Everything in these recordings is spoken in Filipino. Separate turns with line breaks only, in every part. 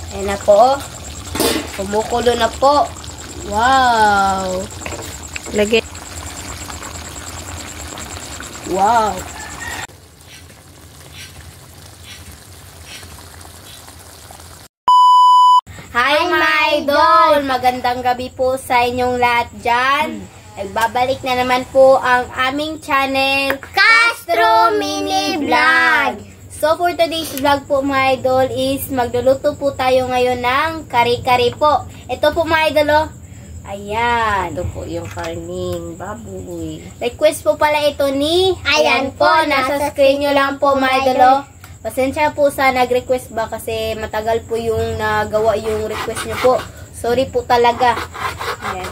Ayan na po. Kumukulo na po. Wow.
Lagay.
Wow. Hi mga idol! Magandang gabi po sa inyong lahat dyan. Nagbabalik na naman po ang aming channel, Castro Mini Vlog. So for today's vlog po mga idol is magluluto po tayo ngayon ng kare-kare po. Ito po mga idol oh. Ayan.
Ito po yung karning baboy.
Request po pala ito ni... Ayan po, nasa screen nyo lang po mga idol oh. Pasensya po sa nag-request ba kasi matagal po yung nagawa yung request nyo po. Sorry po talaga. Ayan.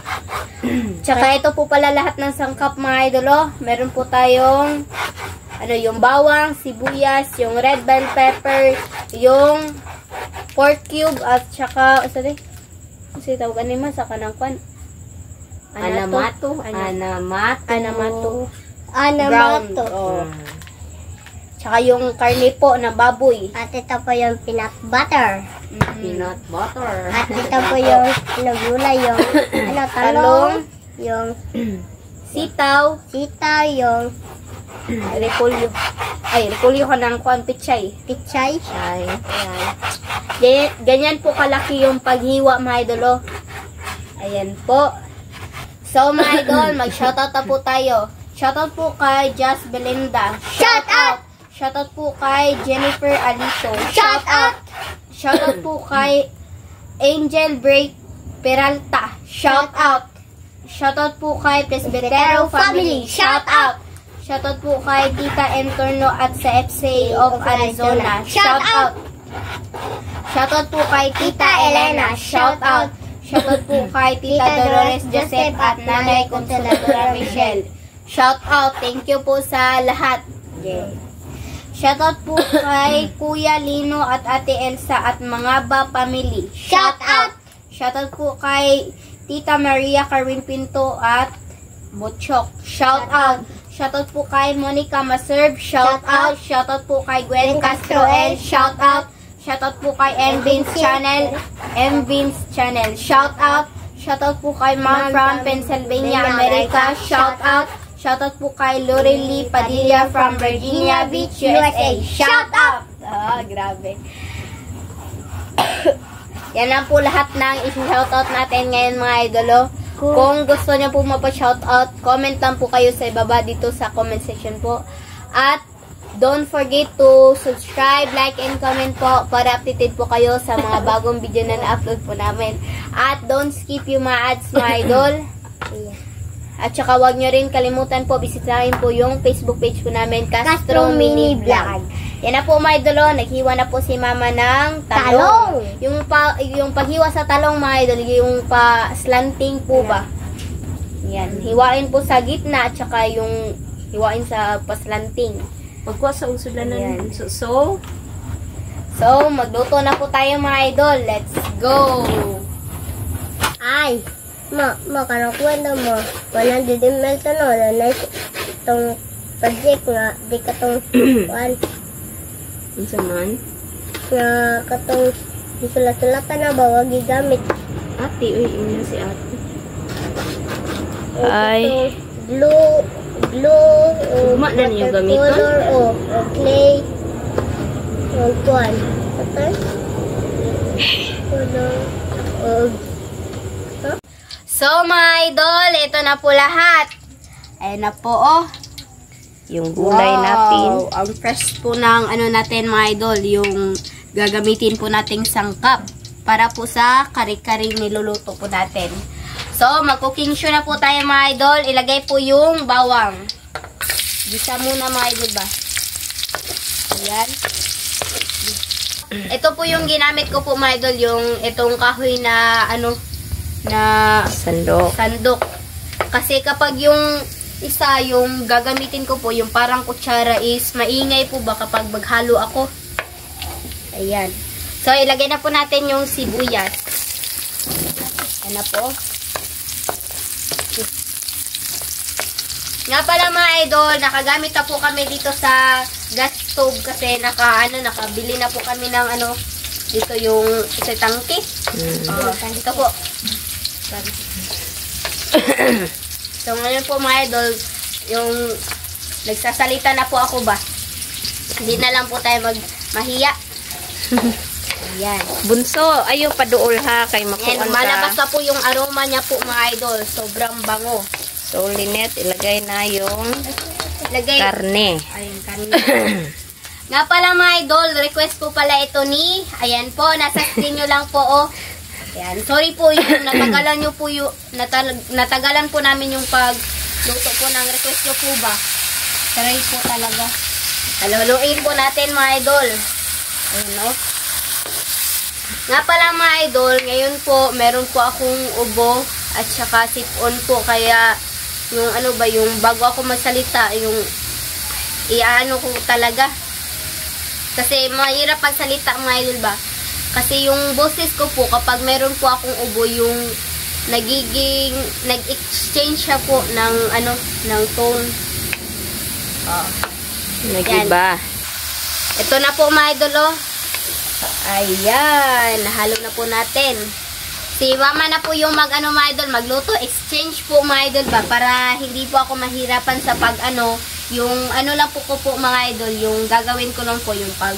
Tsaka ito po pala lahat ng sangkap mga idol oh. Meron po tayong yung bawang, sibuyas, yung red bell pepper, yung pork cube at tsaka kasi tawag anima sa kanang kwan.
Anamato.
Brown. Oh. Tsaka yung karne po ng baboy.
At ito po yung peanut butter.
Peanut butter.
At ito po yung gulay, yung talong, yung
sitaw,
yung
repolyo. Ay, repolyo ka ng kwan, pichay.
pichay.
Ayan. Ganyan po kalaki yung paghiwa mga idol. Ayan po. So mga idol, mag-shoutout na po tayo. Shoutout po kay Just Belinda.
Shout out!
Shoutout po kay Jennifer Alito.
Shout out!
Shoutout po kay Angel Break Peralta. Shout out! Shoutout po kay Presbitero Family. Shout out! Shoutout po kay Tita Entorno at sa FCA of Arizona. Shout out! Shoutout po kay Tita Elena. Shout out! Shoutout po kay Tita Dolores Joseph at Nanay Consoladora Michelle. Shout out! Thank you po sa lahat. Shoutout po kay Kuya Lino at Ate Elsa at mga ba family.
Shout out!
Shoutout po kay Tita Maria Carwin Pinto at Botchok. Shout out! Shoutout po kay Monica Maserve. Shout out! Shoutout po kay Gwen Castro L. Shout out! Shoutout po kay Envin's Channel. Shout out! Shoutout po kay Mom from Pennsylvania, America. Shout out! Shoutout po kay Lorely Padilla from Virginia Beach, USA. Shout out! Grabe. Yan lang po lahat ng isi-shoutout natin ngayon mga idolo. Kung gusto niyo po mapa-shoutout, comment lang po kayo sa ibaba dito sa comment section po. At don't forget to subscribe, like, and comment po para updated po kayo sa mga bagong video na na-upload po namin. At don't skip yung mga ads mga idol. At saka huwag nyo rin kalimutan po, bisitahin po yung Facebook page po namin, Castro Mini Vlog. Yan na po mga idolo, naghiwa na po si mama ng talong. Yung paghiwa sa talong mga idol, yung pa-slanting po ba? Yan, hiwain po sa gitna at saka yung hiwain sa pa-slanting.
Pagkuha sa usulan na
So, magluto na po tayo mga idol. Let's go!
Ay! Kanakwento mo. 100 ml to no. Nice itong project nga. Di katong one.
Isa man.
Nga katong isulat-sulatan na ba? Wag gigamit.
Ate, ina si ate.
Ay. Glue.
Guma na niyo gamiton?
Color o clay. Yung tuwan. Patay? Color.
So, mga idol, ito na po lahat. Ayan na po, oh.
Yung gulay natin.
Ang fresh po ng natin, mga idol. Yung gagamitin po nating sangkap para po sa kare-kare niluluto po natin. So, mag-cooking show na po tayo, mga idol. Ilagay po yung bawang. Gisa muna, mga idol ba? Ayan. Ito po yung ginamit ko po, mga idol. Yung itong kahoy na na sandok. Kasi kapag yung isa, yung gagamitin ko po, yung parang kutsara is maingay po ba kapag maghalo ako. Ayan. So, ilagay na po natin yung sibuyas. Ayan na po. Nga pala mga idol, nakagamit na po kami dito sa gas stove kasi nakabili na po kami ng dito yung isa tangke. Ito po. So ngayon po mga idol, yung nagsasalita na po ako ba? Hindi na lang po tayo mahiya. Ayan.
Bunso, ayo paduol ha kay
Ayan,
makuan
malabas
ka.
na po yung aroma niya po mga idol. Sobrang bango.
So, Lynette, ilagay na yung
Lagay.
karne.
Ayun, kanina. Nga pala mga idol, request po pala ito ni, ayan po, nasa screen nyo lang po, oh. Ayan, sorry po yung natagalan nyo po yung, natagalan po namin yung pagluto po ng request nyo po ba. Saray po talaga. Haluluin po natin mga idol. Ayan, oh. Nga pala mga idol, ngayon po, meron po akong ubo at saka sipon po, kaya yung ano ba, yung bago ako magsalita, yung iaano ko talaga. Kasi mahirap pagsalita mga idol ba? Kasi yung boses ko po, kapag meron po akong ubo, yung nag-exchange siya po ng ano, ng tone.
Nagiba.
Ito na po mga idol, oh. Ayan, nahalo na po natin. Si mama na po yung mag-ano mga idol, magluto, exchange po mga idol ba, para hindi po ako mahirapan sa pag-ano, yung ano lang po ko po mga idol, yung gagawin ko lang po yung pag,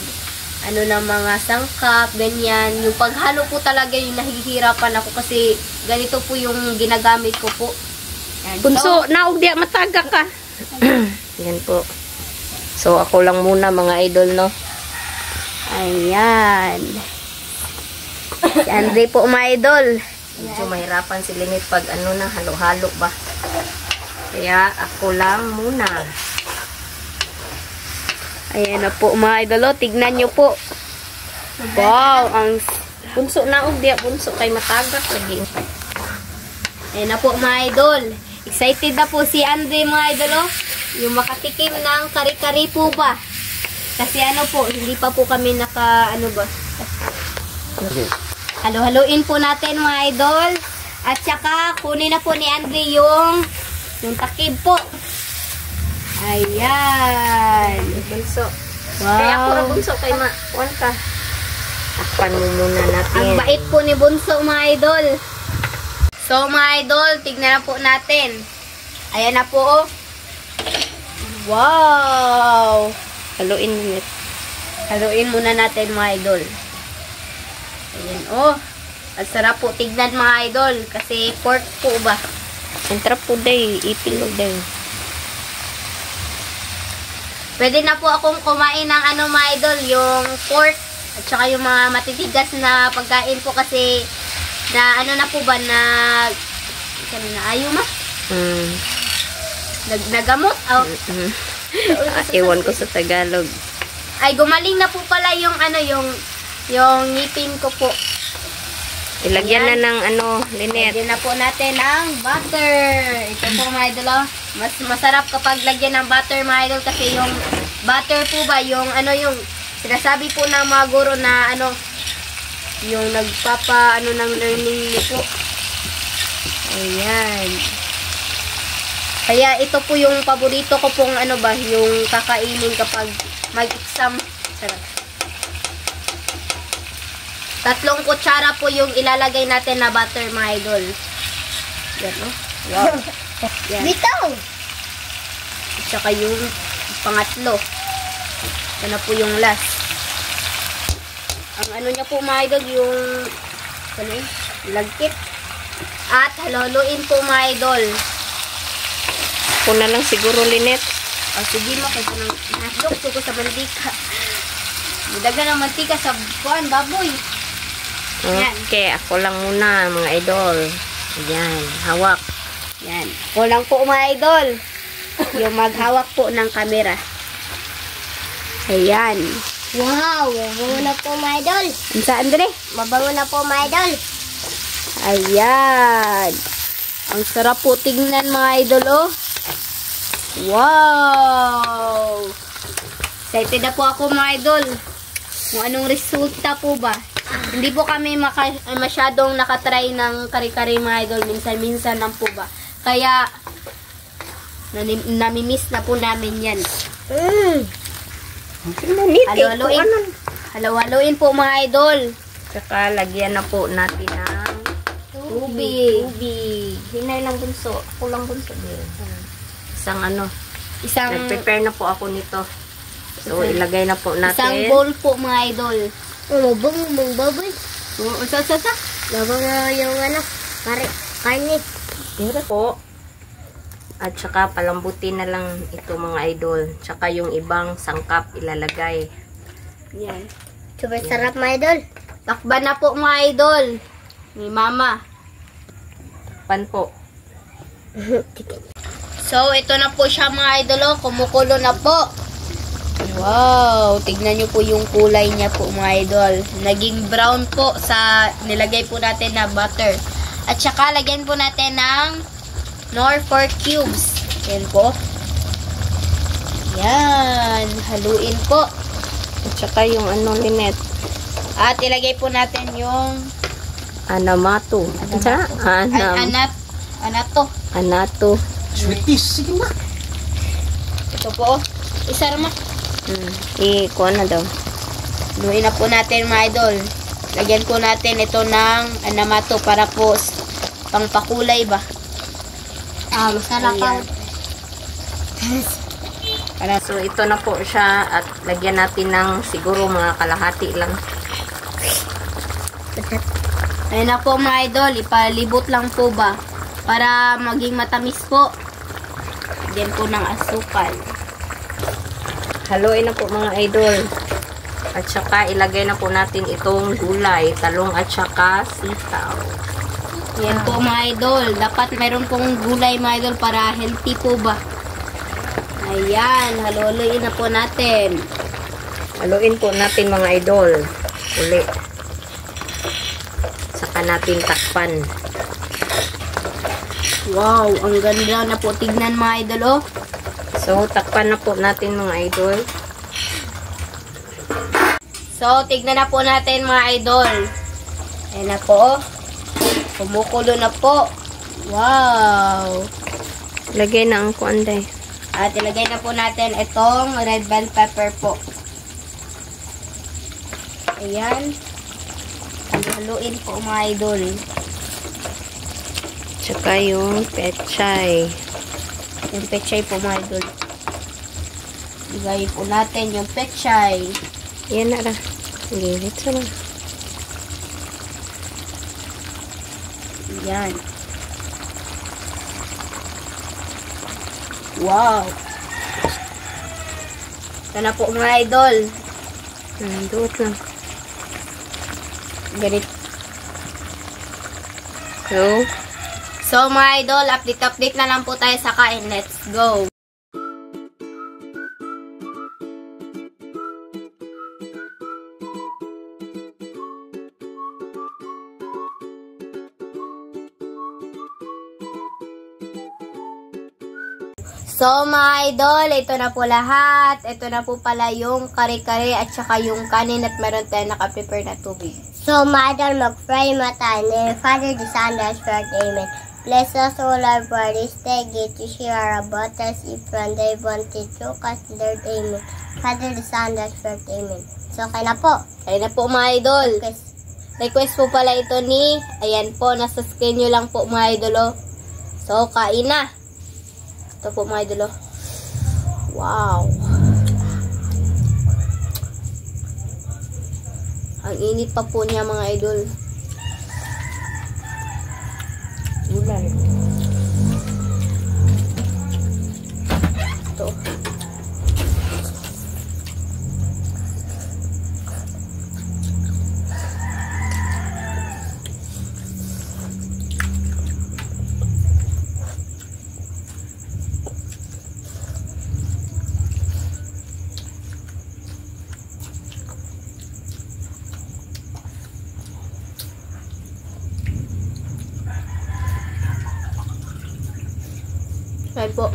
ano ng mga sangkap, ganyan, yung paghalo po talaga yung nahihirapan ako kasi ganito po yung ginagamit ko po. Yan.
Bunso, naog diya mataga ka. Yan po. So, ako lang muna mga idol, no?
Ayan. Si Andre po mga idol.
Medyo mahirapan si Lynette pag ano na, halo-halo ba. Kaya ako lang muna.
Ayan na po mga idol, oh. Tignan nyo po. Wow, ang...
Bunso, naog diya. Bunso, kay matagak lagi.
Ayan na po mga idol. Excited na po si Andre mga idol, oh. Yung makatikim ng kari-kari po ba. Kasi ano po, hindi pa po kami naka, ano ba. Halo-haloin po natin mga idol. At saka, kunin na po ni Andre yung takib po. Ayan.
Bunso.
Wow.
Kaya ako ra bunso, kay kuan ka. Takpan mo muna natin.
Ang bait po ni Bunso mga idol. So mga idol, tignan na po natin. Ayan na po, oh. Wow!
Haluin mo.
Haluin muna natin mga idol. Ayan, oh. Ang sarap po tignan mga idol. Kasi pork po ba?
Entra po day. Ipilo day.
Pwede na po akong kumain ng ano mga idol, yung pork at saka yung mga matitigas na pagkain po kasi na ano na po ba na ayaw ma? Nagamot? Oh.
Iwan ko sa Tagalog.
Ay, gumaling na po pala yung ano, yung ngipin ko po.
Ilagyan
Ayan.
na ng ano, Lynette.
Lagyan na po natin ang butter. Ito po mga idol, oh. Mas masarap kapag lagyan ng butter mga idol kasi yung butter po ba, yung ano yung sinasabi po ng mga guro na ano, yung nagpapa ano ng learning niyo po. Ayan. Kaya ito po yung paborito ko pong ano ba, yung kakainin kapag mag-exam. Sarap. 3 kutsara po yung ilalagay natin na butter mga idol. Yan, oh. Wow. Yan.
Bitaw!
At saka yung pangatlo. Yan na po yung last. Ang ano niya po mga idol, yung ano yun? Lagkit. At haluin po mga idol.
Ako na lang siguro, Lynette.
O sige mo, kasi naslok ko sa mantika. Daga ng mantika sa buwan, baboy. Yan.
Okay, ako lang muna, mga idol. Ayan, hawak.
Yan. Ako lang po mga idol. Yung maghawak po ng kamera. Ayan.
Wow! Mabango na po mga idol.
Ang saan dire?
Mabango na po mga idol.
Ayan. Ang sarap po tingnan mga idol, oh. Wow! Excited na po ako mga idol. Kung anong resulta po ba. Hindi po kami masyadong nakatry ng kari-kari mga idol. Minsan-minsan lang po ba. Kaya, namimiss na po namin yan.
Halo-haloin.
Halo-haloin po mga idol.
Tsaka lagyan na po natin ng
Tubig.
Hinay lang bunso. Ako lang bunso. Isang
Isang
nag-prepare na po ako nito. So, ilagay na po natin.
isang bowl po mga idol.
Mong baboy.
Sa.
Labang yung karne.
Ito po. At saka palambutin na lang ito mga idol. Tsaka yung ibang sangkap ilalagay.
Yan.
Super sarap mga idol.
Takban na po mga idol. Ni mama.
Pan po.
So, ito na po siya mga idol. Oh. Kumukulo na po. Wow! Tignan nyo po yung kulay niya po mga idol. Naging brown po sa nilagay po natin na butter. At saka lagyan po natin ng Knorr 4 cubes. Yan po. Yan. Haluin po.
At saka yung Lynette.
At ilagay po natin yung
Anamato. Anato.
Sweeties, sige ma.
Ito po. Isa naman.
Kuha na daw.
Haluin na po natin mga idol. Lagyan po natin ito ng Anamato para po pangpakulay ba.
Masarap
Ayan.
So, ito na po siya at lagyan natin ng siguro mga kalahati lang.
Ayan na po mga idol. Ipalibot lang po ba para maging matamis po. Lagyan po ng asukal.
Haluin na po mga idol. At saka ilagay na po natin itong gulay, talong at saka sitaw.
Ayan po mga idol. Dapat meron pong gulay mga idol para healthy po ba. Ayan. Haluin na po natin.
Haluin po natin mga idol. Uli. Saka natin takpan.
Wow. Ang ganda na po tignan mga idol oh.
So, takpan na po natin mga idol.
So, tignan na po natin mga idol. Ayan na po. Kumukulo na po. Wow.
Lagay na ang kuanday.
At ilagay na po natin itong red bell pepper po. Ayan. Haluin po mga idol.
Tsaka yung pechay.
Yung pechay po mga idol. Ilagay po natin yung pechay.
Yan na lang. Gilid sa lang.
Ayan. Wow. Ito na po mga idol.
Duot lang.
Ganit. So mga idol, update na lang po tayo sa kain. Let's go. So mga idol, ito na po lahat. Ito na po pala yung kare-kare at saka yung kanin at meron tayo naka-prepare na tubig.
So, mga idol, mag-pray mata. In the Father, the Son, and the Spirit, Amen. Bless us, O Lord, for this day. Get to share about us if from day wanted to cast Lord, Amen. Father, the Son, and the Spirit, Amen. So, kaya na po.
Kaya na po mga idol.
Request.
Request po pala ito ni, ayan po, nasa screen nyo lang po mga idolo. So, kain na. Ito po mga idolo. Wow. Ang init pa po niya mga idol.
Gulay.
Ito. Ayan po.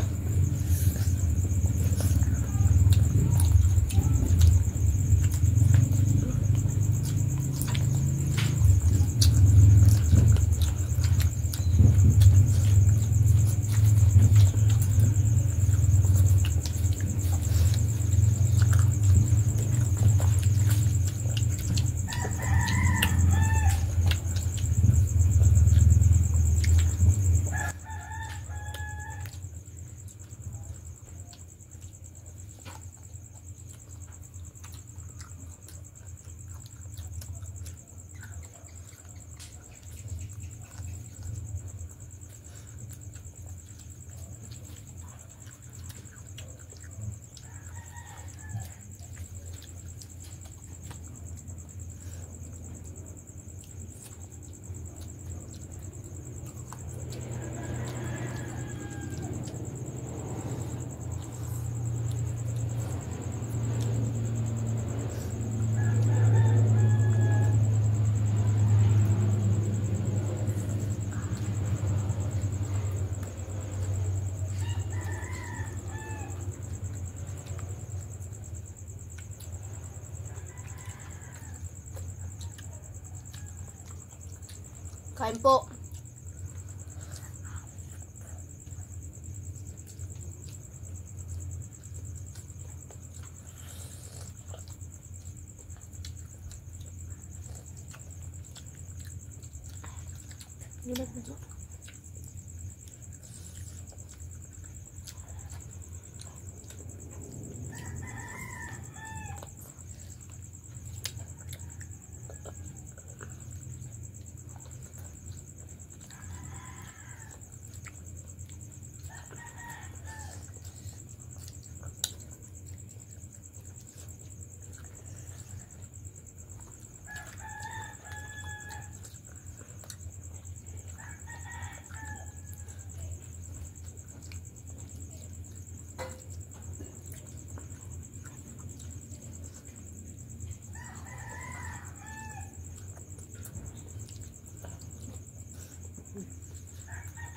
Kain po.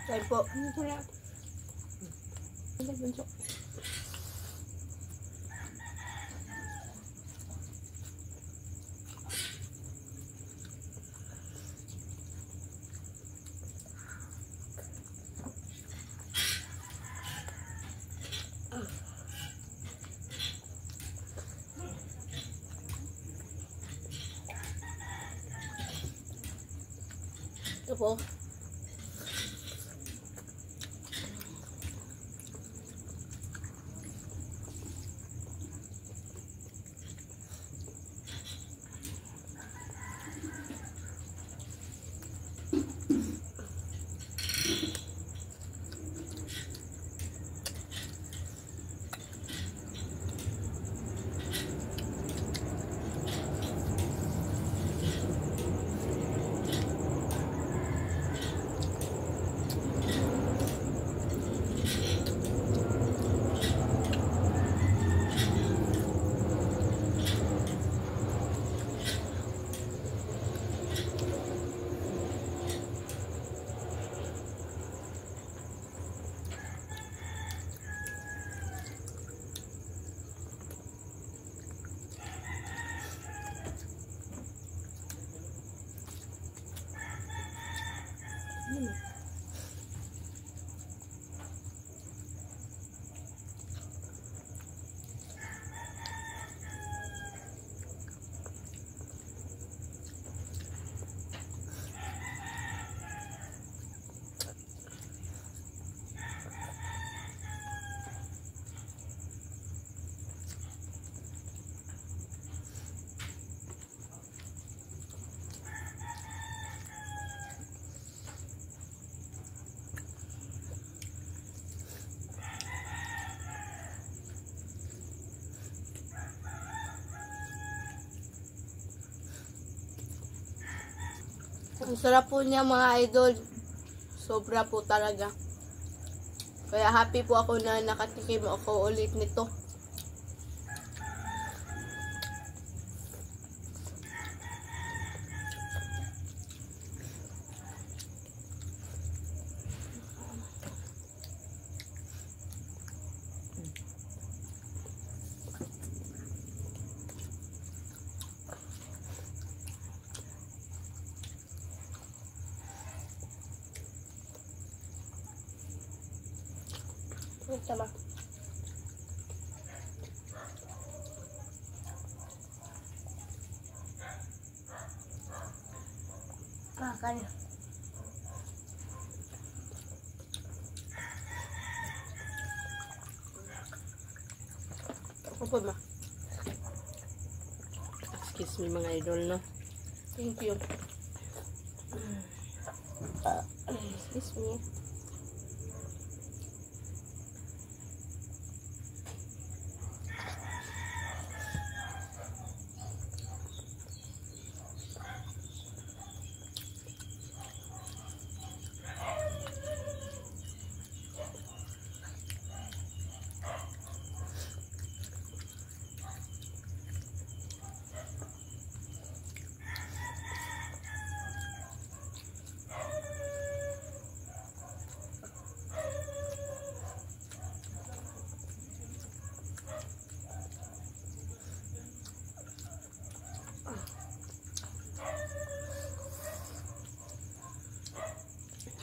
Kain po. Ito po. Ang sarap po niya mga idol. Sobra po talaga. Kaya happy po ako na nakatikim ako ulit nito. Tama.
Makan.
Opo ma.
Excuse me mga idol, no?
Thank you.
Excuse me.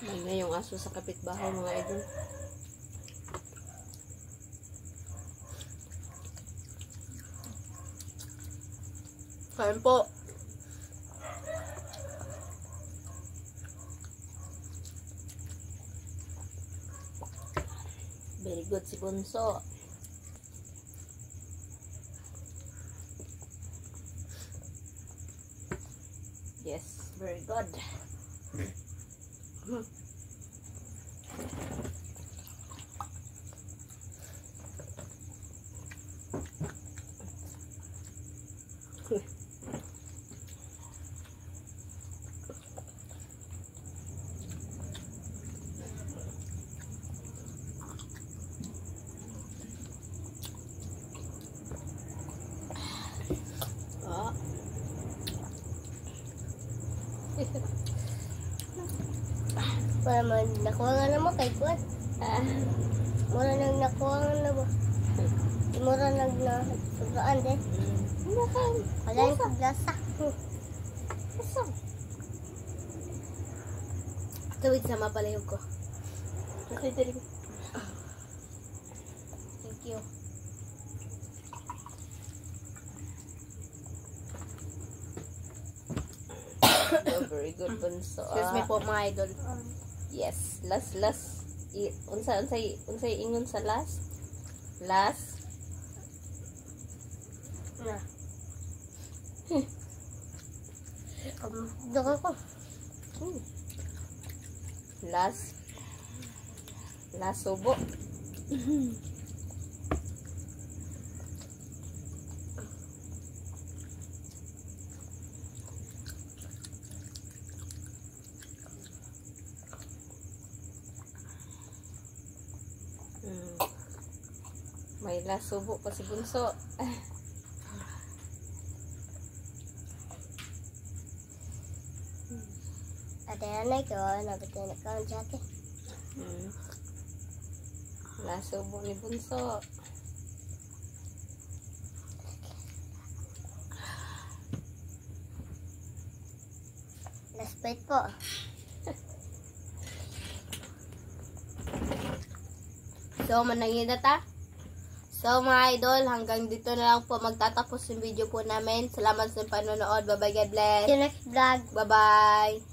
May na yung aso sa kapitbahay mga idol.
Kain po.
Very good si Bunso. Yes, very good. Ah.
Para man, nakuha nga naman kay Kuat. Mura nang nakuha nga naman. Mura nang nasugaan din. Wala yung paglasa.
Tawid sa mapalihog ko.
Okay, dali.
Thank you.
Oh, very good, Bunso.
Excuse me po mga idol.
Yes, last. Unsay ingon sa last? Last.
Na. Doko ko.
Last subo. May last subo pa si Bunso.
Ate anay ko, nabitin ako ang jate.
Last subo ni Bunso.
Last bite po.
So, manangin na ta. So, mga idol, hanggang dito na lang po magtatapos yung video po namin. Salamat sa panonood. Bye-bye, God bless.
See you next vlog.
Bye-bye.